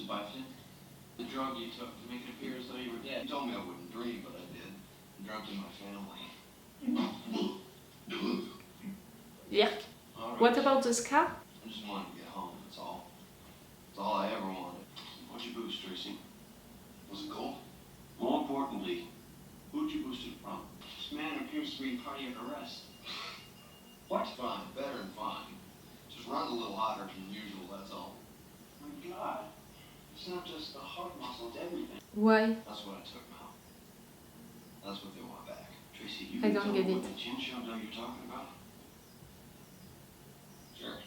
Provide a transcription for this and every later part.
by Finn? The drug you took to make it appear as though you were dead. You told me I wouldn't dream, but I did. I dreamt in my family. Yeah. Right. What about the scar? I just wanted to get home, that's all. That's all I ever wanted. What'd you boost, Tracy? Was it gold? More importantly, who'd you boost it from? This man appears to be cardiac arrest. What? Fine, better than fine. Just runs a little hotter than usual, that's all. My God. It's not just the heart muscle, it's everything. Why? That's what I took, Mal. That's what they want back. Tracy, you I can don't tell get me it. what the chin show dough you're talking about? Sure.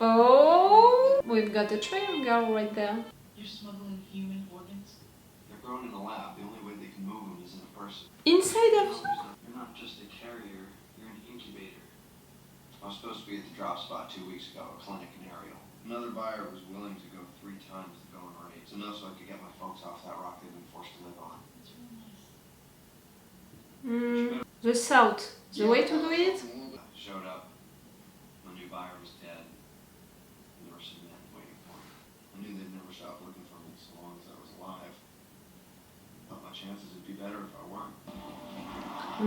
Oh, we've got a triangle right there. You're smuggling human organs? They're grown in a lab. The only way they can move them is in a person. Inside of you? You're not just a carrier, you're an incubator. I was supposed to be at the drop spot 2 weeks ago, a clinic in Ariel. Another buyer was willing to go 3 times the going rate. It's enough so I could get my folks off that rock they've been forced to live on. That's really nice. The south. The way to do it? Showed up. My new buyer was dead. And there were some men waiting for me. I knew they'd never stop looking for me so long as I was alive. Thought my chances would be better if I weren't.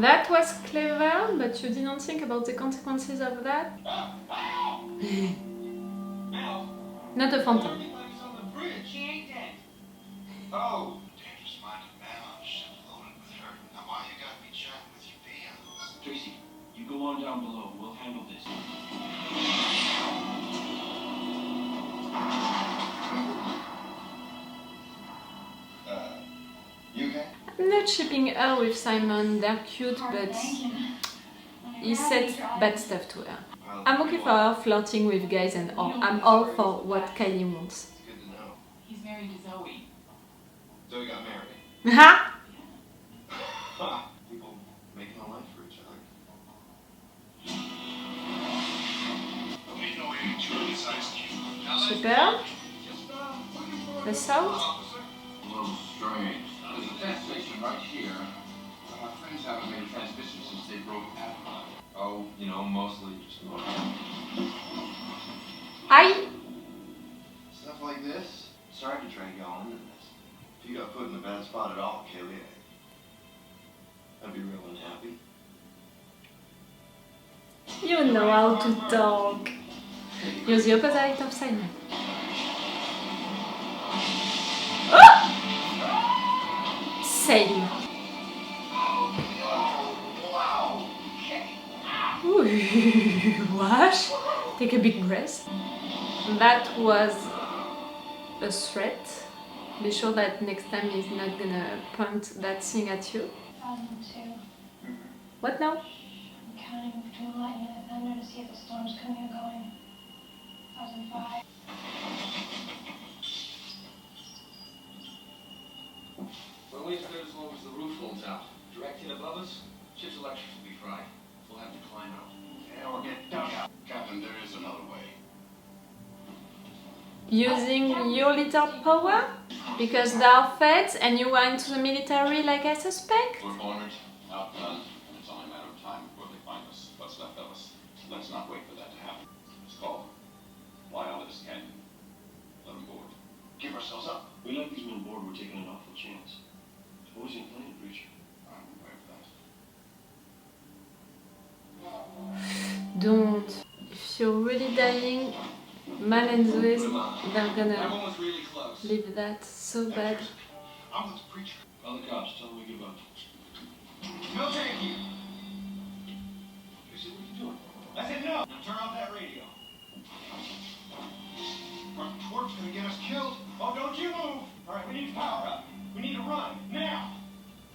That was clever, but you didn't think about the consequences of that? Not a phantom. Everybody's on the bridge. She ain't dead. Oh! Dangerous-minded man on a ship loaded with her. Now why you got me chatting with your PM? Tracy, you go on down below. We'll handle this. You okay? I'm not shipping her with Simon, they're cute, but he said bad stuff to her. I'm okay for her flirting with guys and all. I'm all for what Kylie wants. It's good to know. He's married to Zoe. Zoe got married. Ha! People making a life for each other. Super. The south. A little strange. There's a gas station right here. My friends haven't made a transmission since they broke Admiral. Oh, you know, mostly just Hi. stuff like this. Sorry to try to go into this. If you got put in a bad spot at all, Kaylee, I'd be real unhappy. You know how to talk. You're the opposite of Simon. Oh! Same. Ooh, wash. Take a big breath. That was a threat. Be sure that next time he's not gonna point that thing at you. 2002. What now? I'm counting between the lightning and the thunder to see if the storm's coming or going. 2005. We're only as good as long as the roof holds out. Direct hit above us, ship's electrics will be fried. We'll have to climb out. Yeah, or get dug out. Captain, there is another way. Using your little power? Because they are feds and you went to the military like I suspect? We're cornered, outgunned, and it's only a matter of time before they find us. What's left of us. Let's not wait for that to happen. It's called fly out of this canyon. Let them board. Give ourselves up. We let these men board, we're taking an awful chance. What was your plan, Preacher? I'm aware of that. Don't. If you're really dying, Mal and Zoe, they're gonna Everyone's really close. leave that so bad. I'm with the preacher. Call the cops, tell them we give up. No, thank you. Tracy, what are you doing? I said no. Now turn off that radio. Our torch gonna get us killed. Oh, don't you move. All right, we need to power up. We need to run now.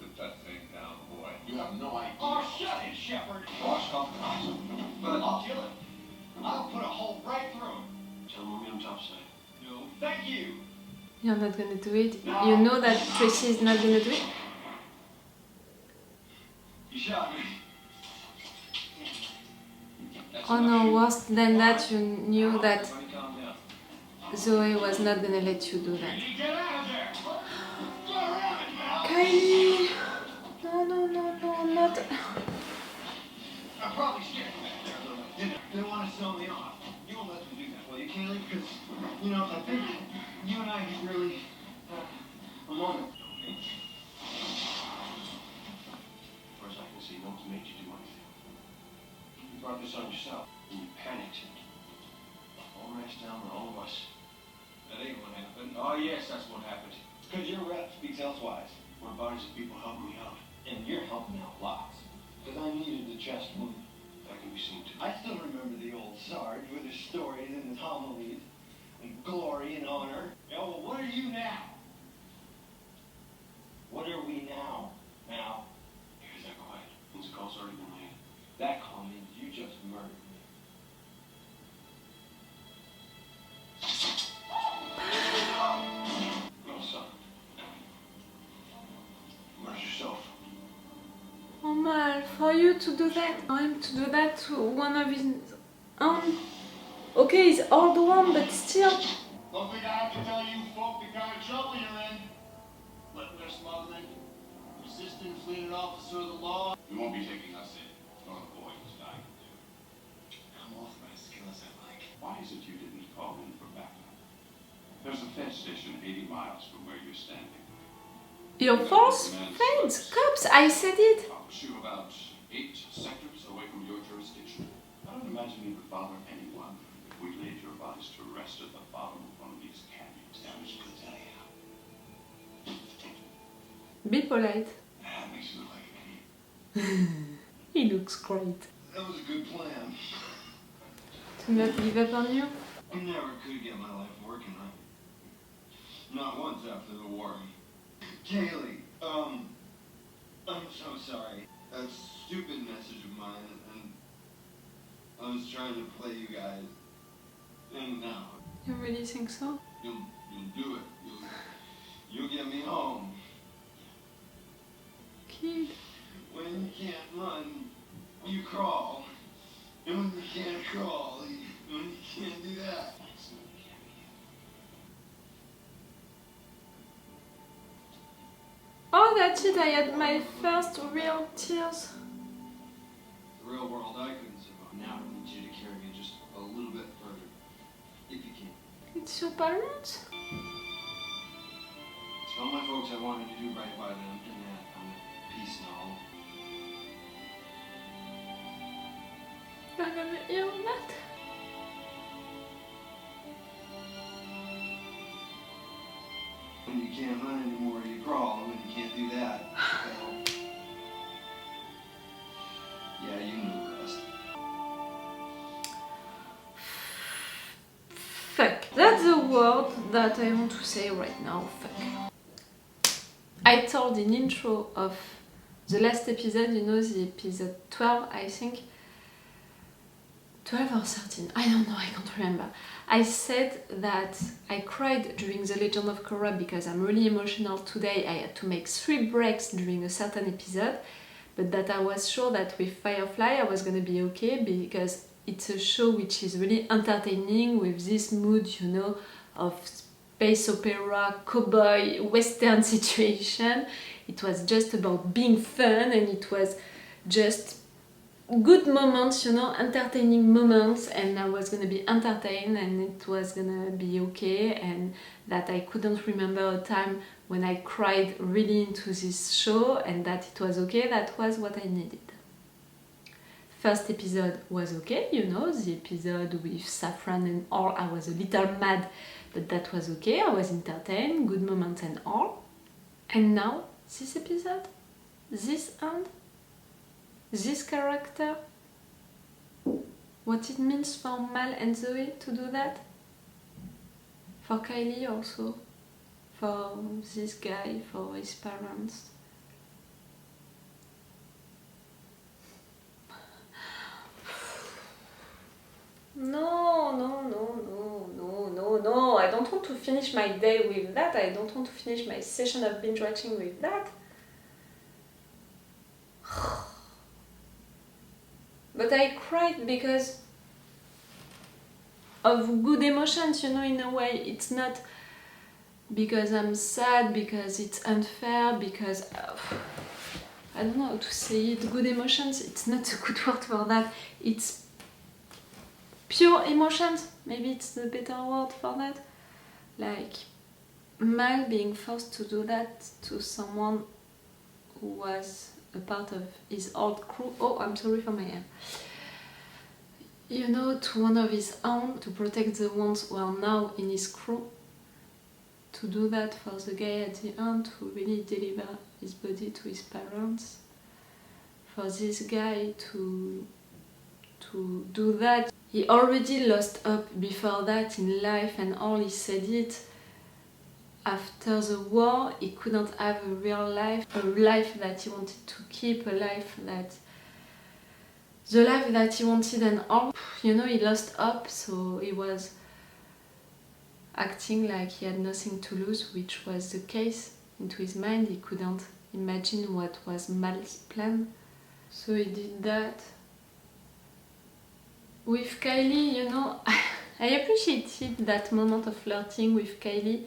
Put that thing down, boy. You have no idea. Oh, shut it, Shepard. Boss, compromise. But I'll kill it. I'll put a hole right through it. Tell them we'll meet them topside. No, thank you. You're not gonna do it. You know that Tracy is not gonna do it. You shot me. That's Oh enough. no, worse than that, you knew that Everybody calm down. Zoe was not gonna let you do that. You get out of there. Go around it, Mal. Kylie! No, no, no, no, not. I'm probably scared back there a little bit. They want to sell me off. You won't let them do that, will you, Kaylee? Because, you know, if I think focus on yourself. And you panicked. All rashed down on all of us. That ain't what happened. Oh, yes, that's what happened. Because your rep speaks elsewise. My bodies of people helping me out. And you're helping out lots. Because I needed the chest wound. That can be seen too. I still remember the old Sarge with his stories and his homilies. And glory and honor. Yeah, well, what are you now? What are we now? Now? Here's that quiet. Means the call's already been made. That call means you just murdered me. No, son. Where's yourself? Oh man, for you to do that, for him to do that to one of his own. Okay, he's old one, but still. Don't think I have to tell you folk the kind of trouble you're in. Liquor smuggling, resisting fleeing an officer of the law. You won't be taking us in, nor the boy who's dying to. I'm authorized to kill as I like. Why is it you didn't call in for backup? There's a fence station 80 miles from where you're standing. Your false friends, cops, I said it. I'll shoot about 8 sectors away from your jurisdiction. I don't imagine it would bother anyone if we laid your bodies to rest at the bottom of one of these canyons down in Codelia. Be polite. That makes you look like an idiot. He looks great. That was a good plan. To not give up on you? I never could get my life working, right? Not once after the war. Kaylee, I'm so sorry. That stupid message of mine, and I was trying to play you guys. And now, You really think so? you'll do it. You'll get me home. Kid. When you can't run, you crawl. And when you can't crawl, you can't do that. Oh, that's it, I had my first real tears. The real world I couldn't survive. Now I need you to carry me just a little bit further, if you can. It's your parents? Tell my folks I wanted to do right by them, and that I'm at peace now. You're gonna hear that? When you can't run anymore, you crawl. When you can't do that, well, yeah, you know the rest. Fuck. That's the word that I want to say right now. Fuck. I told in intro of the last episode, you know, the episode 12, I think. 12 or 13, I don't know, I can't remember. I said that I cried during The Legend of Korra because I'm really emotional today. I had to make 3 breaks during a certain episode, but that I was sure that with Firefly I was gonna be okay because it's a show which is really entertaining with this mood, you know, of space opera, cowboy, western situation. It was just about being fun and it was just good moments, you know, entertaining moments, and I was gonna be entertained and it was gonna be okay, and that I couldn't remember a time when I cried really into this show and that it was okay. That was what I needed. First episode was okay, you know, the episode with Saffron and all. I was a little mad, but that was okay. I was entertained, good moments and all. And now, this episode, this end, this character, what it means for Mal and Zoe to do that, for Kylie also, for this guy, for his parents. No, I don't want to finish my day with that. I don't want to finish my session of binge watching with that. But I cried because of good emotions, you know, in a way. It's not because I'm sad, because it's unfair, because I don't know how to say it. Good emotions, it's not a good word for that. It's pure emotions, maybe it's the better word for that. Like Mal being forced to do that to someone who was a part of his old crew. Oh, I'm sorry for my hair. you know, to one of his own, to protect the ones who are now in his crew, to do that for the guy at the end who really deliver his body to his parents, for this guy to do that. He already lost hope before that in life and all. He said it. After the war, he couldn't have a real life, a life that he wanted to keep, a life that... the life that he wanted and all. You know, he lost hope, so he was acting like he had nothing to lose, which was the case. Into his mind, he couldn't imagine what was Mal's plan. So he did that. With Kylie, you know, I appreciated that moment of flirting with Kylie.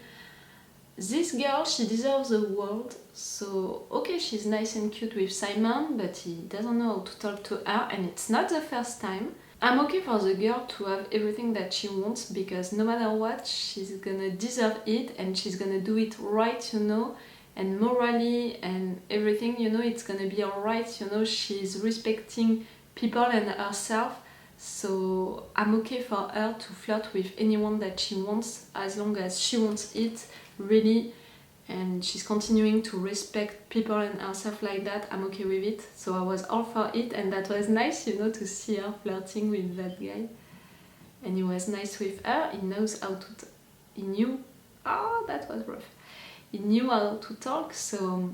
This girl, she deserves the world. So, okay, she's nice and cute with Simon, but he doesn't know how to talk to her, and it's not the first time. I'm okay for the girl to have everything that she wants, because no matter what, she's gonna deserve it, and she's gonna do it right, you know, and morally and everything, you know, it's gonna be alright, you know, she's respecting people and herself. So I'm okay for her to flirt with anyone that she wants, as long as she wants it, really, and she's continuing to respect people and herself like that. I'm okay with it. So I was all for it, and that was nice, you know, to see her flirting with that guy. And he was nice with her. He knows how to... he knew... oh, that was rough. He knew how to talk, so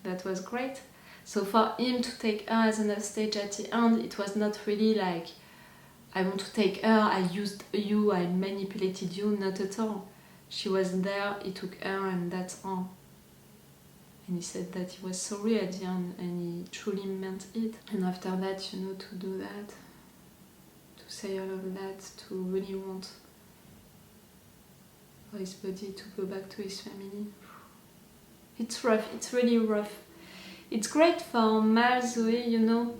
that was great. So for him to take her as an hostage at the end, it was not really like, I want to take her, I used you, I manipulated you, not at all. She was there, he took her, and that's all. And he said that he was sorry at the end, and he truly meant it. And after that, you know, to do that, to say all of that, to really want for his body to go back to his family. It's rough, it's really rough. It's great for Mal, Zoe, you know,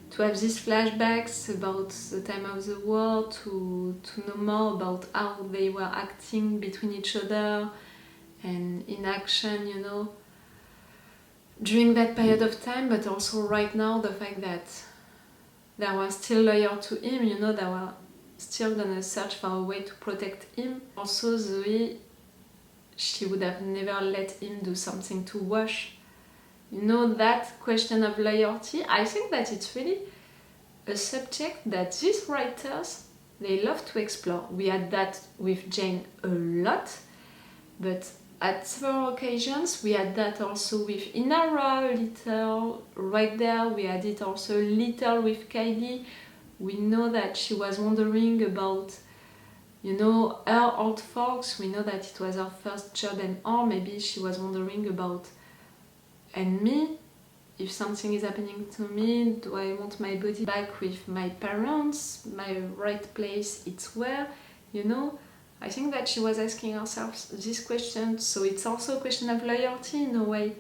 to have these flashbacks about the time of the war, to know more about how they were acting between each other and in action, you know, during that period of time, but also right now, the fact that they were still loyal to him, you know, they were still gonna search for a way to protect him. Also, Zoe, she would have never let him do something to Wash. You know, that question of loyalty, I think that it's really a subject that these writers, they love to explore. We had that with Jane a lot, but at several occasions we had that also with Inara a little. Right there we had it also a little with Kylie. We know that she was wondering about, you know, her old folks. We know that it was her first job and all. Maybe she was wondering about, and me, if something is happening to me, do I want my body back with my parents? My right place, it's where, you know? I think that she was asking herself this question, so it's also a question of loyalty in a way.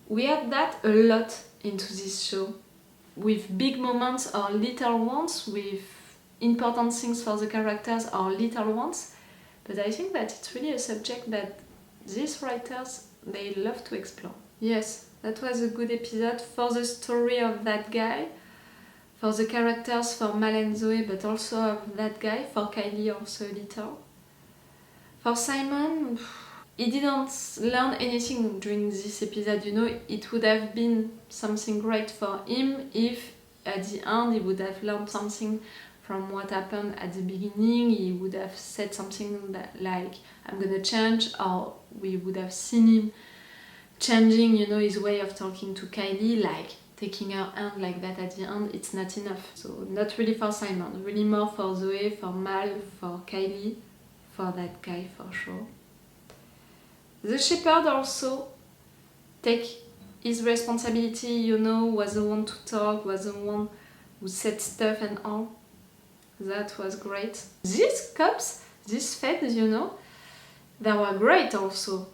We had that a lot into this show, with big moments or little ones, with important things for the characters or little ones, but I think that it's really a subject that these writers, they love to explore. Yes, that was a good episode for the story of that guy, for the characters, for Mal and Zoe, but also of that guy, for Kylie also a little. For Simon, he didn't learn anything during this episode, you know. It would have been something great for him if at the end he would have learned something from what happened at the beginning. He would have said something that, like, I'm gonna change, or we would have seen him changing, you know, his way of talking to Kylie, like taking her hand like that at the end. It's not enough. So not really for Simon, really more for Zoe, for Mal, for Kylie, for that guy for sure. The shepherd also take his responsibility, you know, was the one to talk, was the one who said stuff and all. That was great. These cops, these feds, you know, they were great also.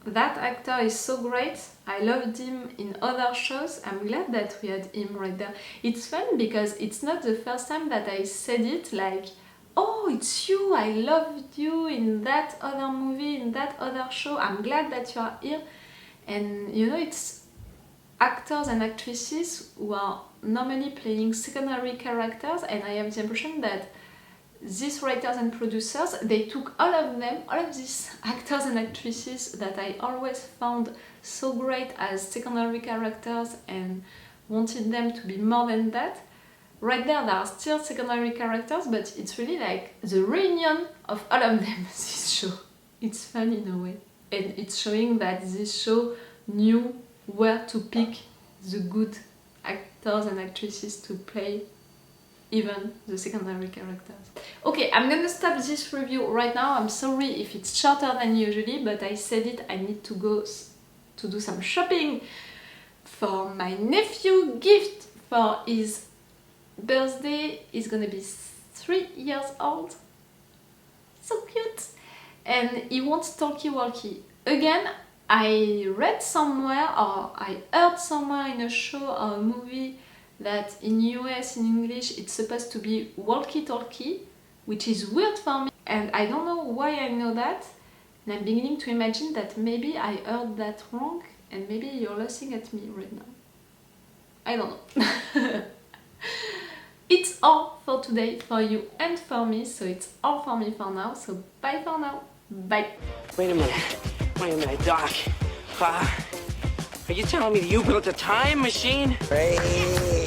That actor is so great. I loved him in other shows. I'm glad that we had him right there. It's fun because it's not the first time that I said it, like, oh, it's you, I loved you in that other movie, in that other show. I'm glad that you are here. And you know, it's actors and actresses who are normally playing secondary characters, and I have the impression that these writers and producers, they took all of these actors and actresses that I always found so great as secondary characters and wanted them to be more than that. Right there, they are still secondary characters, but it's really like the reunion of all of them, this show. It's fun in a way. And it's showing that this show knew where to pick the good actors and actresses to play even the secondary characters. Okay, I'm gonna stop this review right now. I'm sorry if it's shorter than usually, but I said it, I need to go to do some shopping for my nephew. Gift for his birthday. He's gonna be 3 years old. So cute! And he wants talkie-walkie. Again, I read somewhere or I heard somewhere in a show or a movie that in US, in English, it's supposed to be walkie-talkie, which is weird for me. And I don't know why I know that. And I'm beginning to imagine that maybe I heard that wrong and maybe you're laughing at me right now. I don't know. It's all for today, for you and for me, so it's all for me for now, so bye for now. Bye. Wait a minute, Doc. Are you telling me that you built a time machine? Hey.